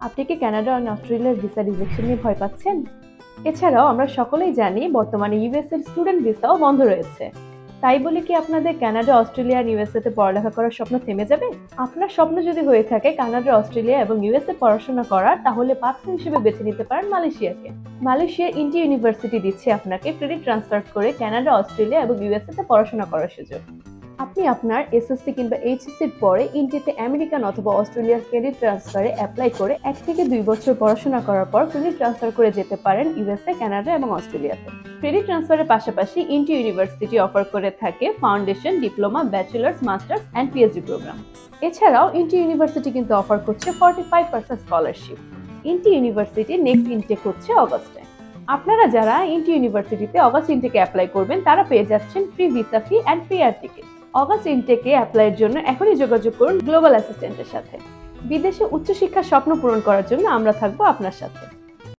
আপনি কি কানাডা আর অস্ট্রেলিয়ার ভিসা রিজেকশন নিয়ে ভয় পাচ্ছেন? এছাড়াও আমরা সকলেই জানি বর্তমানে ইউএস এর স্টুডেন্ট ভিসাও বন্ধ রয়েছে। তাই বলে কি আপনাদের কানাডা, অস্ট্রেলিয়া আর ইউএসএ তে পড়ালেখা করার স্বপ্ন থেমে যাবে? আপনার স্বপ্ন যদি হয়ে থাকে কানাডা, অস্ট্রেলিয়া এবং ইউএসএ পাড়াশোনা করার, তাহলে পাত্র হিসেবে বেছে নিতে পারেন মালয়েশিয়াকে। মালয়েশিয়ার ইন্টি ইউনিভার্সিটি দিচ্ছে আপনাকে ক্রেডিট ট্রান্সফার করে কানাডা, অস্ট্রেলিয়া এবং ইউএসএ তে পড়াশোনা করার সুযোগ। আপনি আপনার এসএসসি কিংবা এইচএসসির পরে ইন্টিতে আমেরিকান অথবা অস্ট্রেলিয়ার ক্রেডিট ট্রান্সফারে অ্যাপ্লাই করে 1 থেকে 2 বছর পড়াশোনা করার পর ক্রেডিট ট্রান্সফার করে যেতে পারেন ইউএসএ, কানাডা এবং অস্ট্রেলিয়াতে। ক্রেডিট ট্রান্সফারের পাশাপাশি ইন্টি ইউনিভার্সিটি অফার করে থাকে foundation, diploma, bachelors, masters and PhD program. এছাড়াও ইন্টি ইউনিভার্সিটি কিন্তু অফার করছে 45% scholarship. INTI university next intake হচ্ছে অগস্টে। আপনারা যারা ইন্টি ইউনিভার্সিটিতে অগাস্ট ইনটেকে অ্যাপ্লাই করবেন তারা পেয়ে যাচ্ছেন free visa fee and free air ticket. August ইনটেকে অ্যাপ্লাইয়ের জন্য এখনই যোগাযোগ করুন গ্লোবাল অ্যাসিস্ট্যান্টের সাথে। বিদেশে উচ্চশিক্ষার স্বপ্ন পূরণ করার জন্য আমরা থাকবো আপনার সাথে।